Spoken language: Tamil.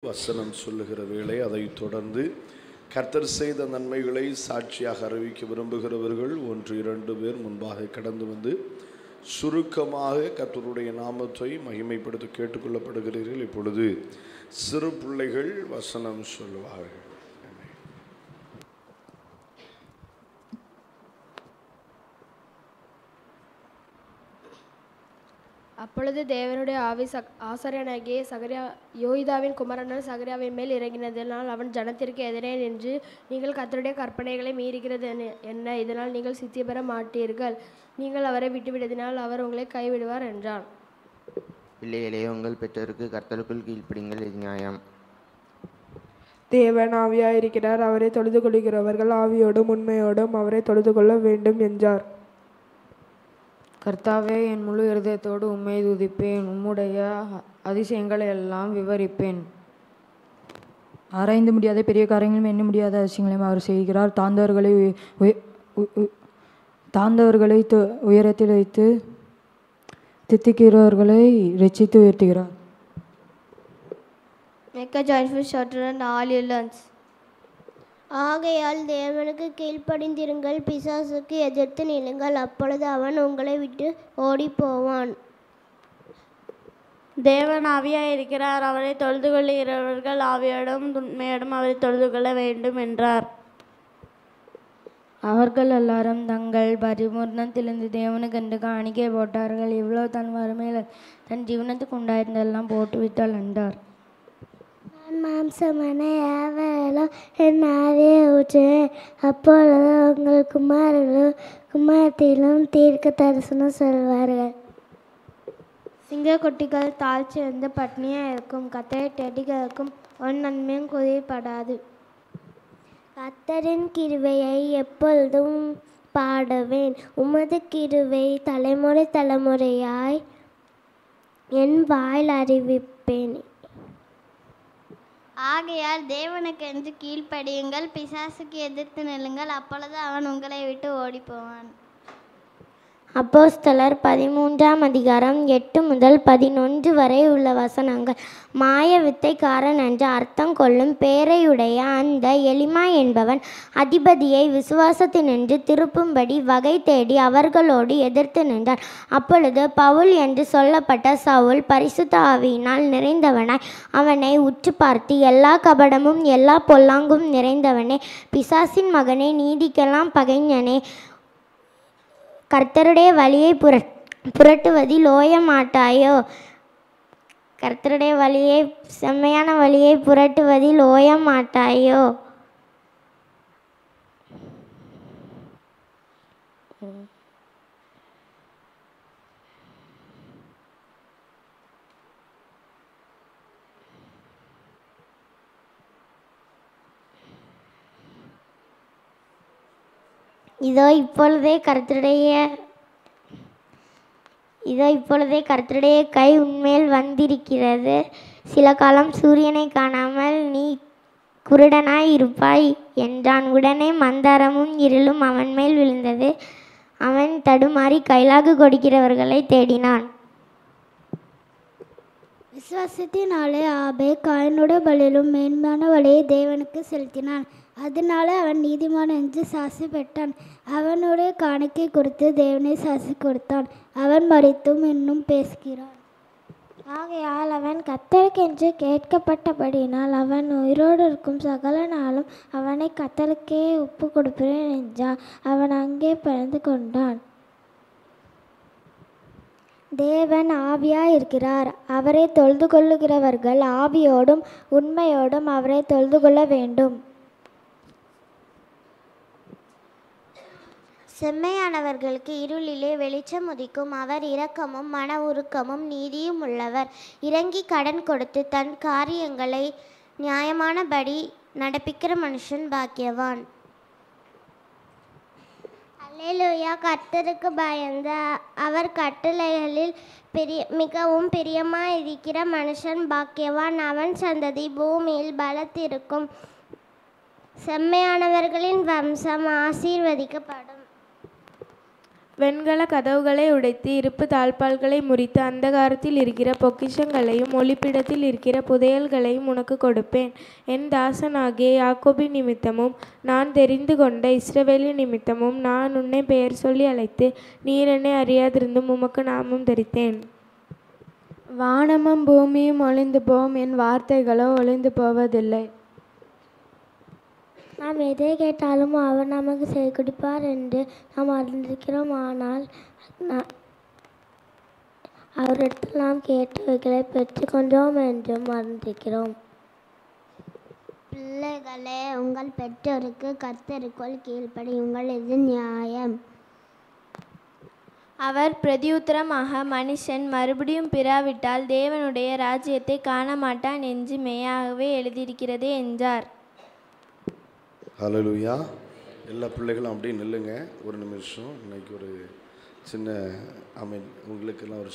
வசனம் சொல்லுகிற வேளை, அதை தொடர்ந்து கர்த்தர் செய்த நன்மைகளை சாட்சியாக அறிவிக்க விரும்புகிறவர்கள் 1-2 பேர் முன்பாக கடந்து வந்து சுருக்கமாக கர்த்தருடைய நாமத்தை மகிமைப்படுத்த கேட்டுக்கொள்ளப்படுகிறீர்கள். இப்பொழுது சிறு பிள்ளைகள் வசனம் சொல்லுவார்கள். அப்பொழுது தேவனுடைய ஆவி ஆசாரியனாகிய யோய்தாவின் குமாரனான சகரியாவின் மேல் இறங்கினதினால் அவன் ஜனத்திற்கு எதிரே நின்று, நீங்கள் கர்த்தருடைய கற்பனைகளை மீறுகிறது என்ன? இதனால் நீங்கள் சித்தி பெற மாட்டீர்கள். நீங்கள் அவரை விட்டுவிடுவதனால் அவர் உங்களை கைவிடுவார் என்றான். பிள்ளைகளே, உங்கள் பெற்றோருக்கு கர்த்தருக்குள் கீழ்ப்படிங்கள், இது நியாயம். தேவன் ஆவியாயிருக்கிறார், அவரை தொழுது கொள்கிறவர்கள் ஆவியோடும் உண்மையோடும் அவரை தொழுது கொள்ள வேண்டும் என்றார். கர்த்தாவே, என் முழு இருதயத்தோடு உம்மை துதிப்பேன், உம்முடைய அதிசயங்களை எல்லாம் விவரிப்பேன். ஆராய்ந்து முடியாத பெரிய காரியங்களும் எண்ண முடியாத அதிசயங்களையும் அவர் செய்கிறார். தாழ்ந்தவர்களை உயரத்தில் வைத்து தித்திக்கிறவர்களை இரட்சித்து உயர்த்துகிறார். Make a joyful shout and all your lands. ஆகையால் தேவனுக்கு கீழ்ப்படிந்திருங்கள், பிசாசுக்கு எதிர்த்து நில்லுங்கள், அப்பொழுது அவன் உங்களை விட்டு ஓடி போவான். தேவன் ஆவியாய் இருக்கிறார், அவரை தொழுது கொள்கிறவர்கள் ஆவியோடும் உண்மையோடும் அவரை தொழுது கொள்ள வேண்டும் என்றார். அவர்கள் எல்லாரும் தங்கள் பரிபூர்ணத்திலிருந்து தேவனுக்கென்று காணிக்கை போட்டார்கள். இவ்வளோ தன் வறுமையில் தன் ஜீவனத்துக்கு உண்டாயிருந்தெல்லாம் போட்டுவிட்டாள் என்றார். மாம்சமான யாவரும் என் ஆவியை ஊற்றுவேன், அப்பொழுது உங்கள் குமாரர்களும் குமாரத்திலும் தீர்க்க தரிசனம் சொல்வார்கள். சிங்க குட்டிகள் தாழ்ச்சி இருந்து பட்னியாக இருக்கும், கத்தரை தேடிகளுக்கும் ஒரு நன்மையும் குறைபடாது. கர்த்தரின் கிருபையை எப்பொழுதும் பாடுவேன், உமது கிருபை தலைமுறை தலைமுறையாய் என் வாயில் அறிவிப்பேன். ஆகையால் தேவனுக்கென்று கீழ்ப்படியுங்கள், பிசாசுக்கு எதிர்த்து நில்லுங்கள், அப்பொழுது அவன் உங்களை விட்டு ஓடி போவான். அப்போஸ்தலர் 13ஆம் அதிகாரம் 8 முதல் 11 வரை உள்ள வசனங்கள். மாய வித்தைக்காரன் என்று அர்த்தம் கொள்ளும் பேரையுடைய அந்த எலிமா என்பவன் அதிபதியை விசுவாசத்தினின்று திருப்பும்படி வகை தேடி அவர்களோடு எதிர்த்து நின்றார். அப்பொழுது பவுல் என்று சொல்லப்பட்ட சவுல் பரிசுத்த ஆவியினால் நிறைந்தவனாய் அவனை உற்று பார்த்து, எல்லா கபடமும் எல்லா பொல்லாங்கும் நிறைந்தவனே, பிசாசின் மகனே, நீதிக்கெல்லாம் பகைஞனே, கர்த்தருடைய வழியை புரட்டுவதில் ஓய மாட்டாயோ? கர்த்தருடைய வழியை, செம்மையான வழியை புரட்டுவதில் ஓய மாட்டாயோ? இதோ இப்பொழுதே கர்த்தருடைய கை உன்மேல் வந்திருக்கிறது. சில காலம் சூரியனை காணாமல் நீ குருடனாய் இருப்பாய் என்றான். உடனே மந்தாரமும் இருளும் அவன் மேல் விழுந்தது. அவன் தடுமாறி கைலாகு கொடுக்கிறவர்களை தேடினான். விசுவாசத்தினாலே ஆபேல் காயினோட பலியிலும் மேன்மையான வழியை தேவனுக்கு செலுத்தினான். அதனால அவன் நீதிமான் என்று சாட்சி பெற்றான். அவனுடைய காணிக்கை கொடுத்து தேவனை சாட்சி கொடுத்தான். அவன் மரித்தும் இன்னும் பேசுகிறான். ஆகையால் அவன் கர்த்தருக்கென்று கேட்கப்பட்டபடியினால் அவன் உயிரோடு இருக்கும் சகல நாளும் அவனை கர்த்தருக்கே ஒப்பு கொடுப்பேன் என்றான். அவன் அங்கே பிறந்து கொண்டான். தேவன் ஆவியாய் இருக்கிறார், அவரை தொழுது கொள்ளுகிறவர்கள் ஆவியோடும் உண்மையோடும் அவரை தொழுது கொள்ள வேண்டும். செம்மையானவர்களுக்கு இருளிலே வெளிச்சம் உதிக்கும். அவர் இரக்கமும் மன உருக்கமும் நீதியும் உள்ளவர். இறங்கி கடன் கொடுத்து தன் காரியங்களை நியாயமானபடி நடப்பிக்கிற மனுஷன் பாக்கியவான். அல்லேலூயா. கர்த்தருக்கு பயந்த அவர் கட்டளைகளில் மிகவும் பிரியமாயிருக்கிற மனுஷன் பாக்கியவான். அவன் சந்ததி பூமியில் பலத்திருக்கும். செம்மையானவர்களின் வம்சம் ஆசீர்வதிக்கப்படும். வெண்கல கதவுகளை உடைத்து இருப்பு தாழ்பால்களை முறித்து அந்தகாரத்தில் இருக்கிற பொக்கிஷங்களையும் ஒளிப்பிடத்தில் இருக்கிற புதையல்களையும் உனக்கு கொடுப்பேன். என் தாசனாகிய யாக்கோபின் நிமித்தமும் நான் தெரிந்து கொண்ட இஸ்ரவேலின் நிமித்தமும் நான் உன்னை பெயர் சொல்லி அழைத்து நீர் என்னை அறியாதிருந்தும் உமக்கு நாமம் தரித்தேன். வானமும் பூமியும் ஒளிந்து போம், என் வார்த்தைகளோ ஒளிந்து போவதில்லை. நாம் எதை கேட்டாலும் அவர் நமக்கு செய்து கொடுப்பார் என்று நாம் அறிந்திருக்கிறோம். ஆனால் அவரிடத்தில் நாம் கேட்டவைகளை பெற்றுக்கொண்டோம் என்றும் அறிந்திருக்கிறோம். பிள்ளைகளே, உங்கள் பெற்றோருக்கு கர்த்தருக்குள் கீழ்ப்படியுங்கள், இது நியாயம். அவர் பிரதியுத்தரமாக, மனுஷன் மறுபடியும் பிறாவிட்டால் தேவனுடைய ராஜ்யத்தை காண மாட்டான் என்று மெய்யாகவே எழுதியிருக்கிறதே என்றார். ஹல்லேலூயா. எல்லா பிள்ளைகளும் அப்படியே நில்லுங்க ஒரு நிமிஷம். இன்னைக்கு ஒரு சின்ன உங்களுக்கெல்லாம் ஒரு